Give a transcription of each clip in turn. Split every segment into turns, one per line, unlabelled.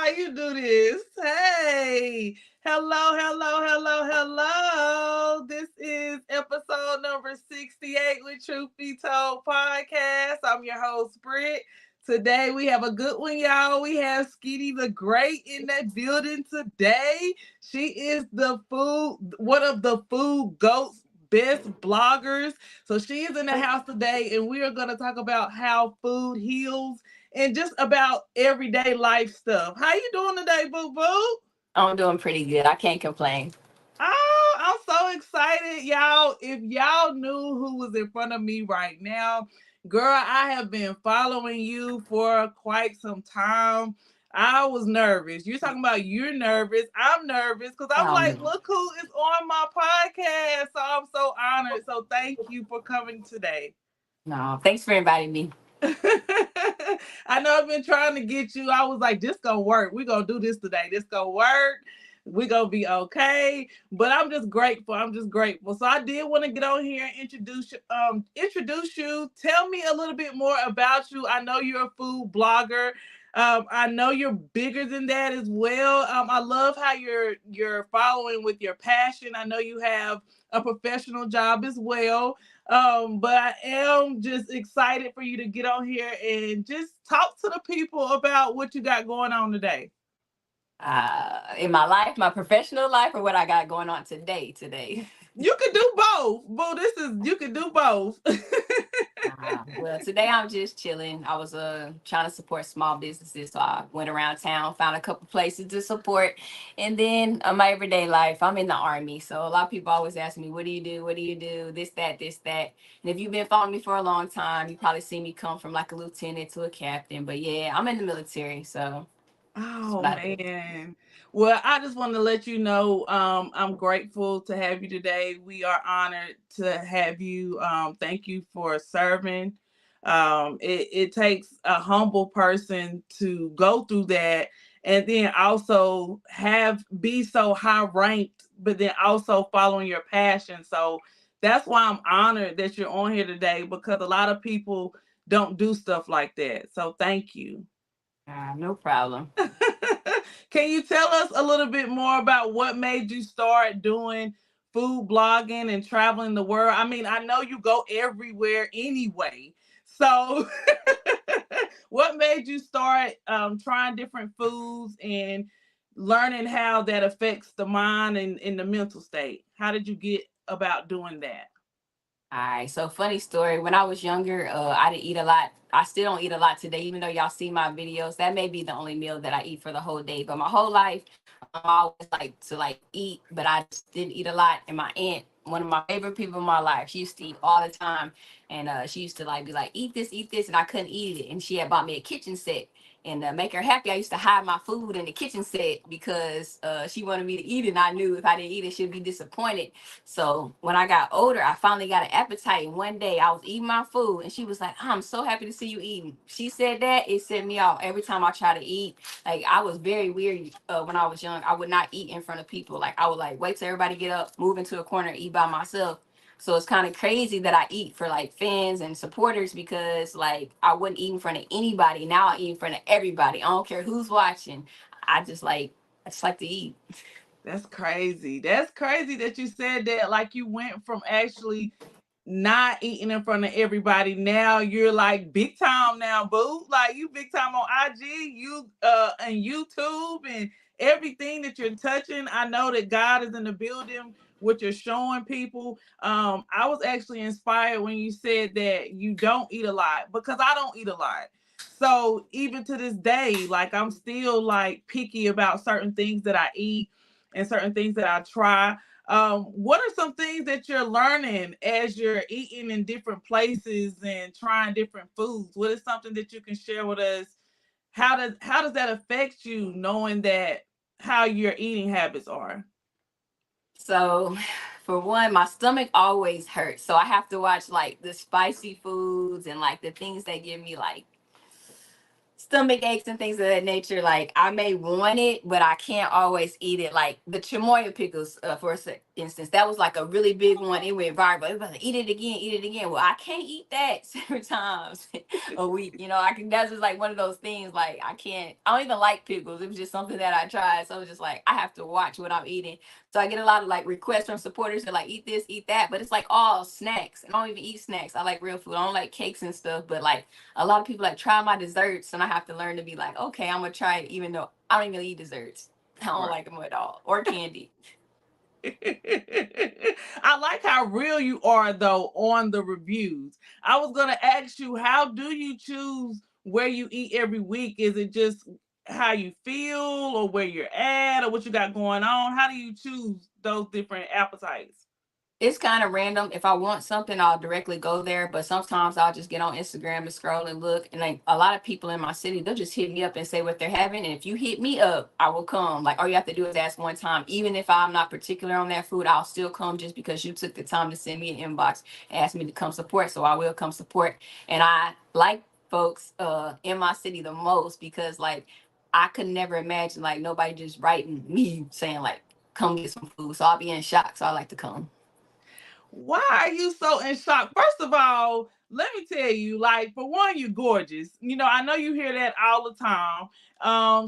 how you do this. Hey, hello. This is episode number 68 with Truth Be Told podcast. I'm your host, Britt. Today we have a good one, y'all. We have Skinny the Great in that building today. She is one of the food goats best bloggers. So she is in the house today, and we are going to talk about how food heals and just about everyday life stuff. How you doing today, boo boo?
I'm doing pretty good. I can't complain.
Oh, I'm so excited, y'all. If y'all knew who was in front of me right now, girl, I have been following you for quite some time. I was nervous. You're talking about you're nervous. I'm nervous because I'm like,
Um,
look who is on my podcast. So I'm so honored. So thank you for coming today.
no, thanks for inviting me.
I know I've been trying to get you. I was like, this gonna work. We're gonna do this today. This gonna work. We're gonna be okay. But I'm just grateful. I'm just grateful. So I did want to get on here and introduce you. Tell me a little bit more about you. I know you're a food blogger. I know you're bigger than that as well. I love how you're following with your passion. I know you have a professional job as well. But I am just excited for you to get on here and just talk to the people about what you got going on today.
In my life, my professional life, or what I got going on today.
You can do both. Boo, you can do both.
Well, today I'm just chilling. I was trying to support small businesses, so I went around town, found a couple places to support, and then my everyday life. I'm in the army, so a lot of people always ask me, "What do you do? What do you do? This, that, this, that." And if you've been following me for a long time, you probably see me come from like a lieutenant to a captain. But yeah, I'm in the military, so that's
Oh
what I do.
man. Well, I just want to let you know I'm grateful to have you today. We are honored to have you. Thank you for serving. It takes a humble person to go through that and then also have be so high ranked, but then also following your passion. So that's why I'm honored that you're on here today because a lot of people don't do stuff like that. So thank you.
No problem.
Can you tell us a little bit more about what made you start doing food blogging and traveling the world? I mean, I know you go everywhere anyway. So, what made you start trying different foods and learning how that affects the mind and the mental state? How did you get about doing that?
All right, so funny story. When I was younger, I didn't eat a lot. I still don't eat a lot today, even though y'all see my videos. That may be the only meal that I eat for the whole day. But my whole life, I always like to like eat, but I just didn't eat a lot. And my aunt, one of my favorite people in my life, she used to eat all the time, and she used to like be like, eat this," and I couldn't eat it. And she had bought me a kitchen set. And make her happy, I used to hide my food in the kitchen set because she wanted me to eat it. And I knew if I didn't eat it, she'd be disappointed. So when I got older, I finally got an appetite. And one day I was eating my food and she was like, "I'm so happy to see you eating." She said that it set me off every time I try to eat. Like I was very weird when I was young. I would not eat in front of people. Like I would like wait till everybody get up, move into a corner, eat by myself. So it's kind of crazy that I eat for like fans and supporters because like I wouldn't eat in front of anybody. Now I eat in front of everybody. I don't care who's watching. I just like to eat.
That's crazy. That's crazy that you said that. Like you went from actually not eating in front of everybody. Now you're like big time now, boo. Like you big time on IG, you and YouTube and everything that you're touching. I know that God is in the building, what you're showing people. I was actually inspired when you said that you don't eat a lot because I don't eat a lot. So even to this day, like I'm still like picky about certain things that I eat and certain things that I try. What are some things that you're learning as you're eating in different places and trying different foods? What is something that you can share with us? How does that affect you knowing that how your eating habits are?
So, for one, my stomach always hurts. So I have to watch like the spicy foods and like the things that give me like stomach aches and things of that nature. Like I may want it, but I can't always eat it. Like the chamoy pickles, for instance. That was like a really big one. It went viral. Everybody like, eat it again, eat it again. Well, I can't eat that several times a week. You know, I can. That's just like one of those things. Like I can't. I don't even like pickles. It was just something that I tried. So it was just like I have to watch what I'm eating. So I get a lot of like requests from supporters to like eat this, eat that. But it's like all snacks. And I don't even eat snacks. I like real food. I don't like cakes and stuff. But like a lot of people like try my desserts, and I have to learn to be like, okay, I'm gonna try it, even though I don't even eat desserts. I don't like them at all, or candy.
I like how real you are though on the reviews. I was gonna ask you, how do you choose where you eat every week? Is it just how you feel or where you're at or what you got going on? How do you choose those different appetites?
It's kind of random. If I want something, I'll directly go there. But sometimes I'll just get on Instagram and scroll and look. And like a lot of people in my city, they'll just hit me up and say what they're having. And if you hit me up, I will come. Like all you have to do is ask one time. Even if I'm not particular on that food, I'll still come just because you took the time to send me an inbox and ask me to come support. So I will come support. And I like folks in my city the most because like I could never imagine like nobody just writing me saying like come get some food. So I'll be in shock. So I like to come.
Why are you so in shock? First of all, let me tell you, like, for one, you're gorgeous. You know, I know you hear that all the time.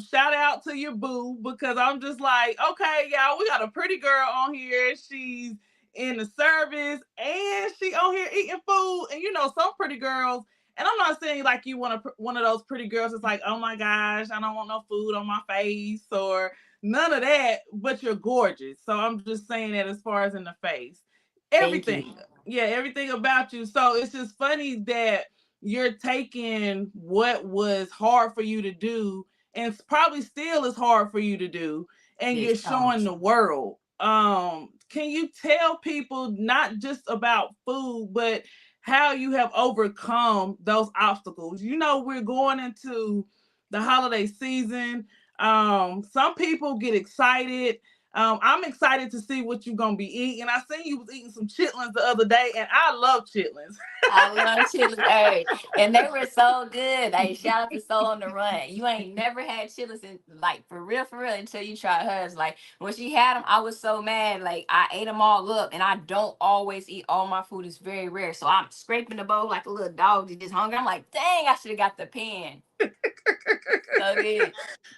Shout out to your boo because I'm just like, okay, y'all, we got a pretty girl on here. She's in the service and she on here eating food. And you know, some pretty girls, and I'm not saying like you want one of those pretty girls that's like, oh my gosh, I don't want no food on my face or none of that, but you're gorgeous. So I'm just saying that as far as in the face,
Thank you.
everything, yeah, everything about you. So it's just funny that you're taking what was hard for you to do and probably still is hard for you to do, and
Yes,
you're showing
challenge.
the world. Can you tell people not just about food but how you have overcome those obstacles? You know, we're going into the holiday season. Some people get excited. I'm excited to see what you're gonna be eating. I seen you was eating some chitlins the other day, and I love chitlins.
I love chitlins. Hey, and they were so good. Hey, shout out to Soul on the Run. You ain't never had chitlins in like for real until you try hers. Like when she had them, I was so mad. Like I ate them all up, and I don't always eat all my food. It's very rare. So I'm scraping the bowl like a little dog that just hungry. I'm like, dang, I should have got the pan. So good.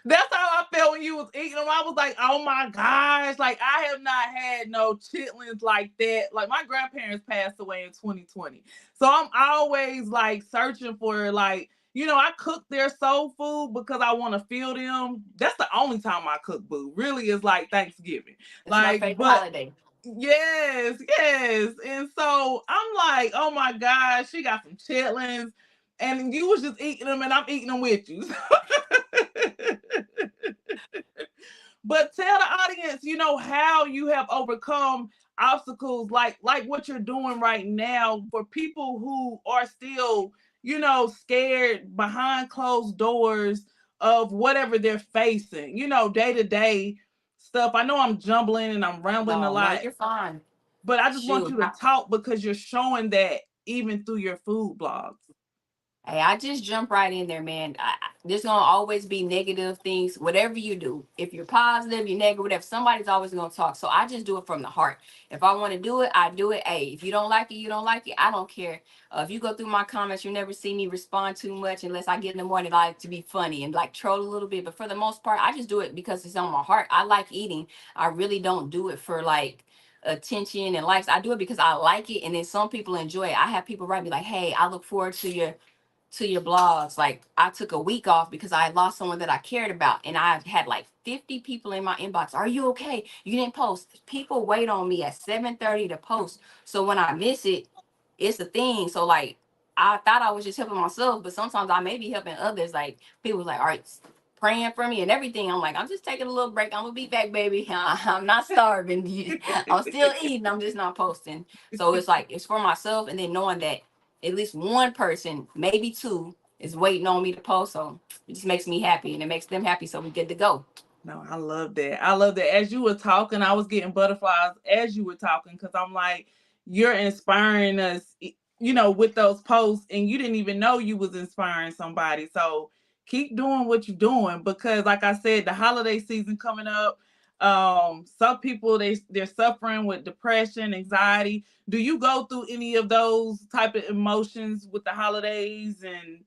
That's how I felt when you was eating them. I was like, oh my gosh, like I have not had no chitlins like that. Like my grandparents passed away in 2020. So I'm always like searching for like, you know, I cook their soul food because I want to feel them. That's the only time I cook, boo. Really is like Thanksgiving.
It's my
Like,
favorite
but
holiday.
yes, yes. And so I'm like, oh my gosh, she got some chitlins. And you was just eating them and I'm eating them with you. But tell the audience, you know, how you have overcome obstacles like what you're doing right now for people who are still, you know, scared behind closed doors of whatever they're facing, you know, day to day stuff. I know I'm jumbling and I'm rambling a
No,
lot,
you're fine.
but I just want
Shoot.
you to talk because you're showing that even through your food blogs.
Hey, I just jump right in there, man. There's gonna always be negative things, whatever you do. If you're positive, you're negative, whatever. Somebody's always gonna talk. So I just do it from the heart. If I want to do it, I do it. Hey, if you don't like it, you don't like it. I don't care. If you go through my comments, you never see me respond too much unless I get in the morning. I like to be funny and like troll a little bit. But for the most part, I just do it because it's on my heart. I like eating. I really don't do it for like attention and likes. I do it because I like it, and then some people enjoy it. I have people write me like, "Hey, I look forward to your blogs." Like I took a week off because I had lost someone that I cared about, and I had like 50 people in my inbox. Are you okay? You didn't post. People wait on me at 7:30 to post. So when I miss it, it's a thing. So like I thought I was just helping myself, but sometimes I may be helping others. Like people like, all right, praying for me and everything. I'm like, I'm just taking a little break. I'm gonna be back, baby. I'm not starving. I'm still eating. I'm just not posting. So it's like it's for myself, and then knowing that at least one person, maybe two, is waiting on me to post. So it just makes me happy and it makes them happy. So we good to go.
No, I love that. I love that. As you were talking, I was getting butterflies as you were talking because I'm like, you're inspiring us, you know, with those posts, and you didn't even know you was inspiring somebody. So keep doing what you're doing because, like I said, the holiday season coming up. Some people they're suffering with depression, anxiety. Do you go through any of those type of emotions with the holidays and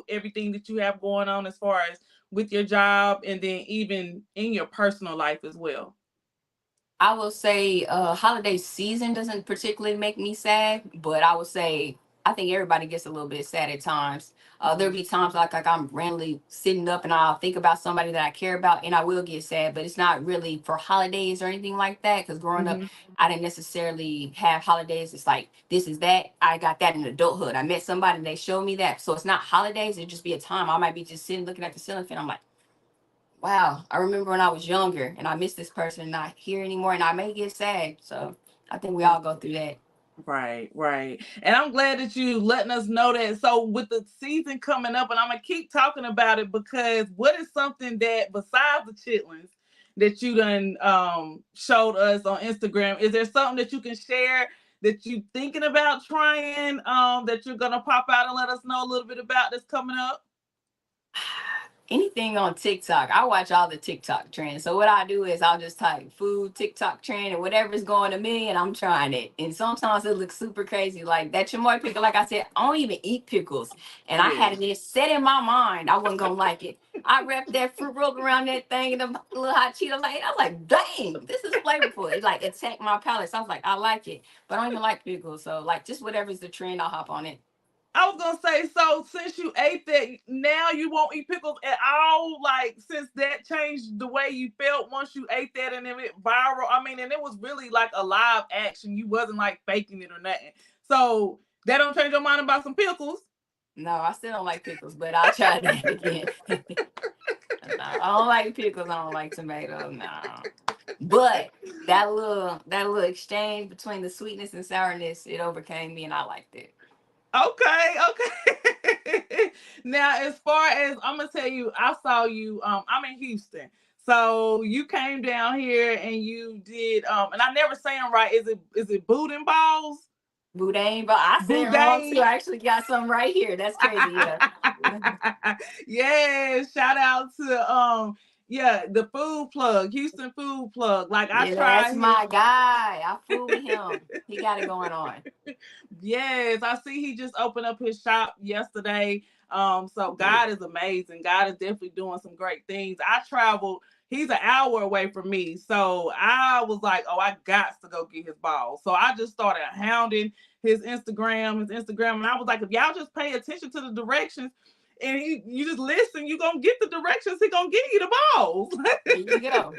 everything that you have going on as far as with your job and then even in your personal life as well?
I will say holiday season doesn't particularly make me sad, but I would say I think everybody gets a little bit sad at times. There'll
Mhm.
be times like I'm randomly sitting up and I'll think about somebody that I care about and I will get sad, but it's not really for holidays or anything like that. Because growing up,
Mhm.
I didn't necessarily have holidays. It's like this is that. I got that in adulthood. I met somebody and they showed me that. So it's not holidays. It just be a time I might be just sitting looking at the ceiling fan. I'm like, wow, I remember when I was younger and I miss this person and not here anymore and I may get sad. So I think we all go through that.
Right, right. And I'm glad that you letting us know that. So with the season coming up, and I'm gonna keep talking about it because what is something that besides the chitlins that you done showed us on Instagram? Is there something that you can share that you thinking about trying that you're gonna pop out and let us know a little bit about that's coming up?
Anything on TikTok. I watch all the TikTok trends. So what I do is I'll just type food TikTok trend and whatever's going to me and I'm trying it. And sometimes it looks super crazy. Like that chamoy pickle, like I said, I don't even eat pickles. And I
Yeah.
had it set in my mind I wasn't gonna like it. I wrapped that fruit roll around that thing and the little hot Cheeto like I was like, dang, this is flavorful. It like attacked my palate. So I was like, I like it. But I don't even like pickles. So like just whatever's the trend, I'll hop on it.
I was gonna say, so since you ate that, now you won't eat pickles at all. Like since that changed the way you felt once you ate that, and it went viral. I mean, and it was really like a live action. You wasn't like faking it or nothing. So that don't change your mind about some pickles.
No, I still don't like pickles, but I'll try that again. No, I don't like pickles. I don't like tomatoes. No, but that little exchange between the sweetness and sourness, it overcame me, and I liked it.
Okay, okay. Now, as far as I'm gonna tell you, I saw you. I'm in Houston, so you came down here and you did. And I never say them right. Is it Boudin balls?
Boudin, but I said it wrong too.
Boudin.
I actually got some right here. That's crazy. Yeah.
Yeah, shout out to yeah, the food plug, Houston food plug. Like I
Yeah, that's
tried his.
my guy. I fool with him. He got it going on.
Yes, I see he just opened up his shop yesterday. So God is amazing. God is definitely doing some great things. I traveled, he's an hour away from me. So I was like, oh, I got to go get his balls. So I just started hounding his Instagram, and I was like, if y'all just pay attention to the directions and you just listen, you gonna get the directions, he gonna give you the balls.
There you go.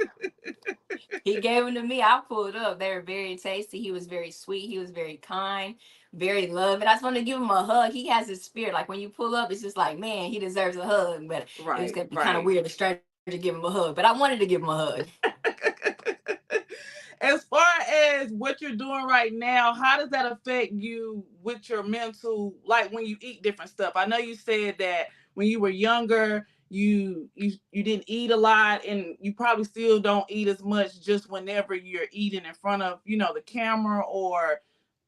He gave them to me. I pulled up. They were very tasty. He was very sweet. He was very kind, very loving. I just wanted to give him a hug. He has his spirit. Like when you pull up, it's just like, man, he deserves a hug. But it was
Right,
gonna be kind of
right.
weird to stranger give him a hug. But I wanted to give him a hug.
As far as what you're doing right now, how does that affect you with your mental, like when you eat different stuff? I know you said that when you were younger, you didn't eat a lot, and you probably still don't eat as much just whenever you're eating in front of, the camera or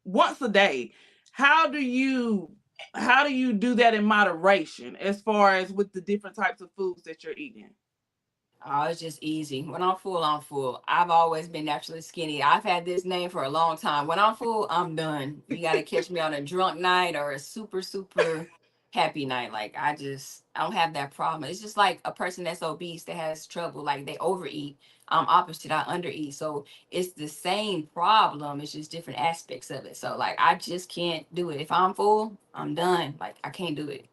once a day. How do you how do you do that in moderation as far as with the different types of foods that you're eating?
Oh, it's just easy. When I'm full, I'm full. I've always been naturally skinny. I've had this name for a long time. When I'm full, I'm done. You got to catch me on a drunk night or a super, super happy night. Like, I don't have that problem. It's just like a person that's obese that has trouble. Like, they overeat. I'm opposite. I undereat. So it's the same problem. It's just different aspects of it. So, like, I just can't do it. If I'm full, I'm done. Like, I can't do it.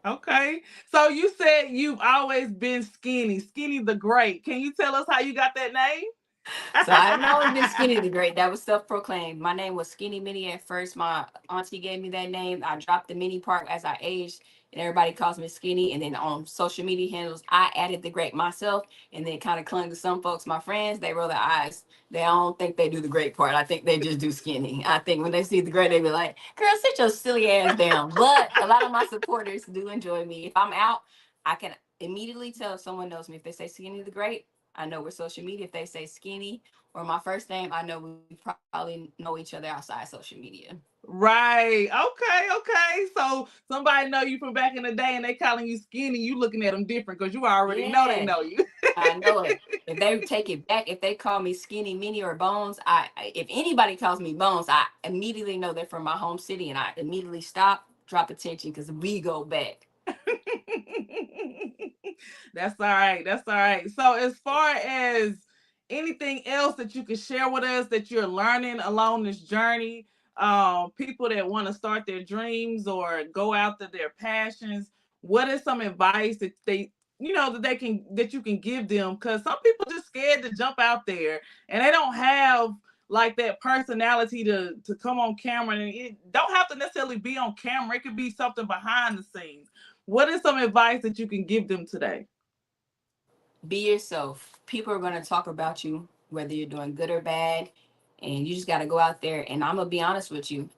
Okay. So you said you've always been skinny, Skinny the Great. Can you tell us how you got that name?
So I haven't always been Skinny the Great. That was self-proclaimed. My name was Skinny Mini at first. My auntie gave me that name. I dropped the mini part as I aged, and everybody calls me Skinny. And then on social media handles, I added the Great myself, and then kind of clung to some folks. My friends, they roll their eyes. They don't think they do the Great part. I think they just do Skinny. I think when they see the Great, they be like, "Girl, sit your silly ass down." But a lot of my supporters do enjoy me. If I'm out, I can immediately tell if someone knows me. If they say Skinny the Great, I know we're social media. If they say Skinny or my first name, I know we probably know each other outside social media.
Right. Okay. So somebody know you from back in the day and they calling you skinny, you looking at them different because you already know they
Yeah,
know you.
I know it. If they take it back, if they call me Skinny, Mini, or Bones, if anybody calls me Bones, I immediately know they're from my home city, and I immediately stop, drop attention, because we go back.
That's all right. That's all right. So as far as anything else that you can share with us that you're learning along this journey, people that want to start their dreams or go after their passions, what is some advice that they that you can give them? Because some people just scared to jump out there and they don't have like that personality to come on camera, and it don't have to necessarily be on camera. It could be something behind the scenes. What is some advice that you can give them today?
Be yourself. People are going to talk about you, whether you're doing good or bad, and you just got to go out there. And I'm gonna be honest with you.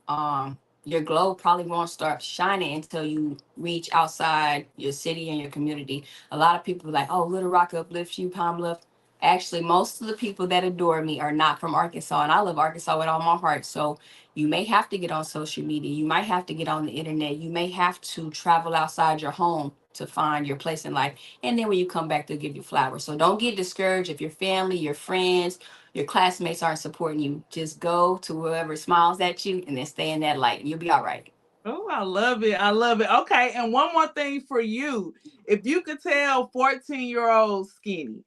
Your glow probably won't start shining until you reach outside your city and your community. A lot of people are like, "Oh, Little Rock uplifts you, Palm Left." Actually, most of the people that adore me are not from Arkansas, and I love Arkansas with all my heart. So you may have to get on social media. You might have to get on the internet. You may have to travel outside your home to find your place in life. And then when you come back, they'll give you flowers. So don't get discouraged if your family, your friends, your classmates aren't supporting you. Just go to whoever smiles at you and then stay in that light. You'll be all right.
Oh, I love it. I love it. Okay, and one more thing for you. If you could tell 14-year-old Skinny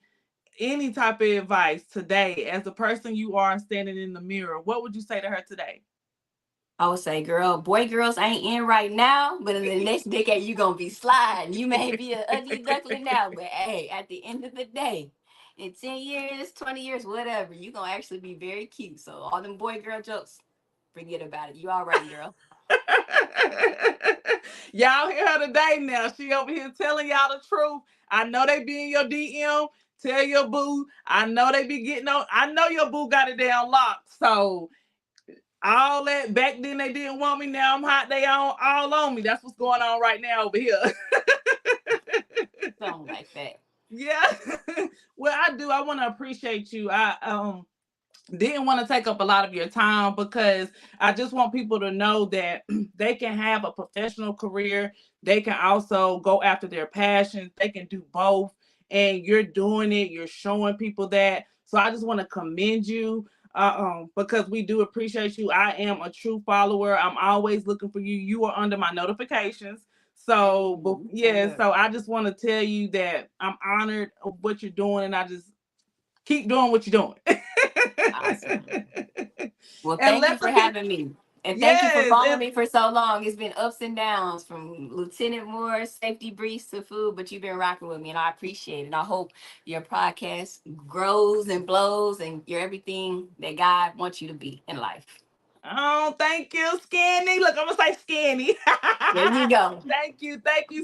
any type of advice today as the person you are standing in the mirror, what would you say to her today?
I would say, girl, boy, girls ain't in right now, but in the next decade, you're going to be sliding. You may be an ugly duckling now, but hey, at the end of the day, in 10 years, 20 years, whatever, you're going to actually be very cute. So all them boy, girl jokes, forget about it. You all right, girl.
Y'all hear her today now. She over here telling y'all the truth. I know they be in your DM. Tell your boo. I know they be getting on. I know your boo got it down locked. So all that back then they didn't want me. Now I'm hot. They all on me. That's what's going on right now over here.
Something like that.
Yeah. Well, I do. I want to appreciate you. I didn't want to take up a lot of your time because I just want people to know that they can have a professional career. They can also go after their passions. They can do both. And you're doing it. You're showing people that. So I just want to commend you because we do appreciate you. I am a true follower. I'm always looking for you. You are under my notifications. So, yeah, so I just want to tell you that I'm honored of what you're doing, and I just keep doing what you're doing.
Awesome. Well,
And
thank you
let
for
the people,
having me. And thank you for
yes,
following
and
me for so long. It's been ups and downs from Lieutenant Moore, safety briefs to food, but you've been rocking with me and I appreciate it. And I hope your podcast grows and blows and you're everything that God wants you to be in life.
oh, thank you, Skinny. Look, I'm gonna say Skinny.
There you go.
Thank you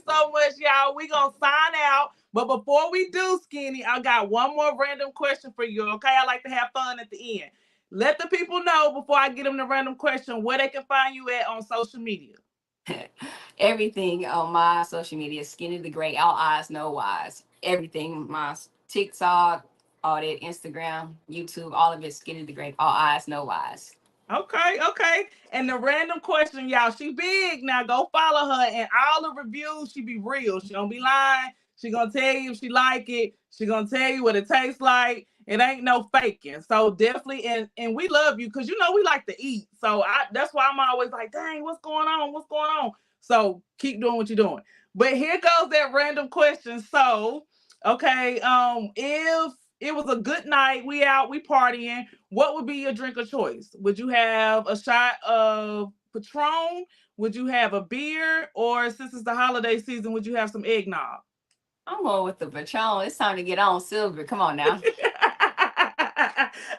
so much, y'all. We gonna sign out. But before we do, Skinny, I got one more random question for you. Okay, I like to have fun at the end. Let the people know before I get them the random question where they can find you at on social media.
Everything on my social media, Skinny the Great, all eyes, no wise. Everything, my TikTok, all that, Instagram, YouTube, all of it, Skinny the Great, all eyes, no wise.
Okay. And the random question, y'all, she big now. Go follow her, and all the reviews, she be real. She don't be lying. She gonna tell you if she like it. She gonna tell you what it tastes like. It ain't no faking. So definitely, and we love you because you know we like to eat. So that's why I'm always like, dang, what's going on? What's going on? So keep doing what you're doing. But here goes that random question. So, okay, if it was a good night, we out, we partying, what would be your drink of choice? Would you have a shot of Patron? Would you have a beer? Or since it's the holiday season, would you have some eggnog?
I'm going with the Patron. It's time to get on silver. Come on now.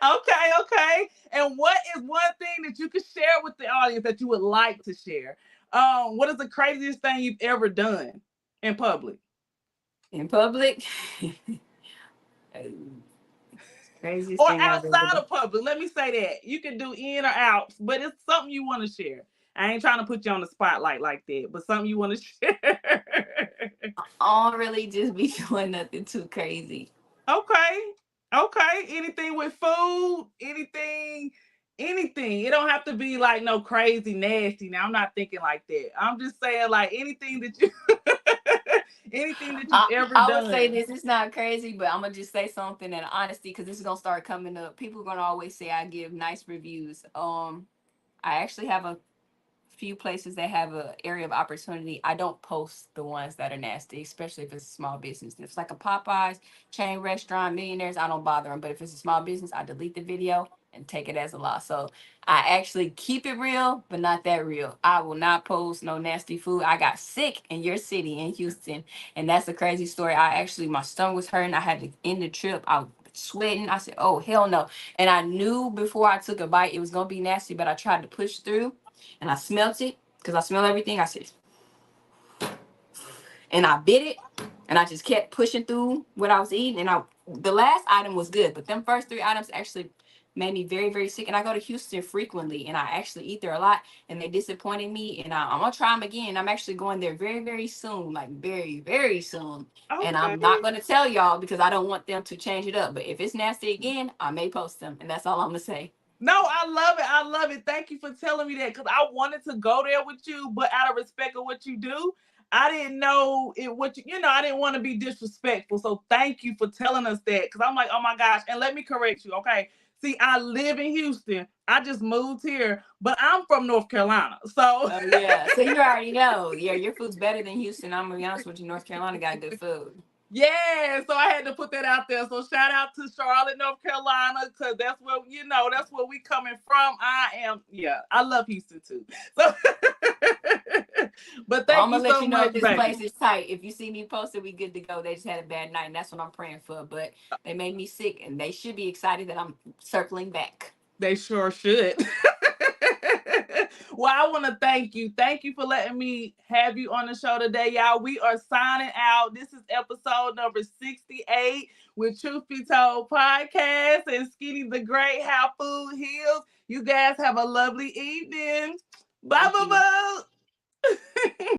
Okay. And what is one thing that you could share with the audience that you would like to share? What is the craziest thing you've ever done in public?
In public, craziest
Or
thing I've ever
outside
done.
of public? Let me say that. You can do in or out, but it's something you want to share. I ain't trying to put you on the spotlight like that, but something you want to share.
I don't really just be doing nothing too crazy.
Okay. Okay. Anything with food, anything. It don't have to be like no crazy nasty. Now I'm not thinking like that. I'm just saying like anything that you anything that you've ever
I would say
done.
this. It's not crazy, but I'm gonna just say something in honesty because this is gonna start coming up. People are gonna always say I give nice reviews. I actually have a few places that have an area of opportunity. I don't post the ones that are nasty, especially if it's a small business. If it's like a Popeyes chain restaurant, millionaires, I don't bother them. But if it's a small business, I delete the video and take it as a loss. So I actually keep it real, but not that real. I will not post no nasty food. I got sick in your city in Houston, and that's a crazy story. My stomach was hurting. I had to end the trip. I was sweating. I said, "Oh hell no!" And I knew before I took a bite it was gonna be nasty, but I tried to push through and I smelt it because I smell everything. I said, and I bit it, and I just kept pushing through what I was eating. And the last item was good, but them first three items actually made me very, very sick. And I go to Houston frequently, and I actually eat there a lot. And they disappointed me, and I'm gonna try them again. I'm actually going there very, very soon, like very, very soon. And I'm not
Okay.
gonna tell y'all because I don't want them to change it up. But if it's nasty again, I may post them, and that's all I'm gonna say.
No, I love it. I love it. Thank you for telling me that because I wanted to go there with you, but out of respect of what you do, I didn't know it. I didn't want to be disrespectful. So thank you for telling us that because I'm like, oh my gosh. And let me correct you, okay? See, I live in Houston. I just moved here, but I'm from North Carolina. So
Oh yeah, so you already know. Yeah, your food's better than Houston. I'm gonna be honest with you. North Carolina got good food.
yeah, so I had to put that out there. So shout out to Charlotte, North Carolina, because that's where we coming from. Yeah, I love Houston too. So, but
Well,
thank
I'm
you
gonna let
so
you know if
much,
this
baby.
place is tight. If you see me posted, we good to go. They just had a bad night, and that's what I'm praying for. But they made me sick, and they should be excited that I'm circling back.
They sure should. Well, I want to thank you. Thank you for letting me have you on the show today, y'all. We are signing out. This is episode number 68 with Truth Be Told Podcast and Skinny the Great How Food Heals. You guys have a lovely evening. Bye,
Thank you.
bye, bye.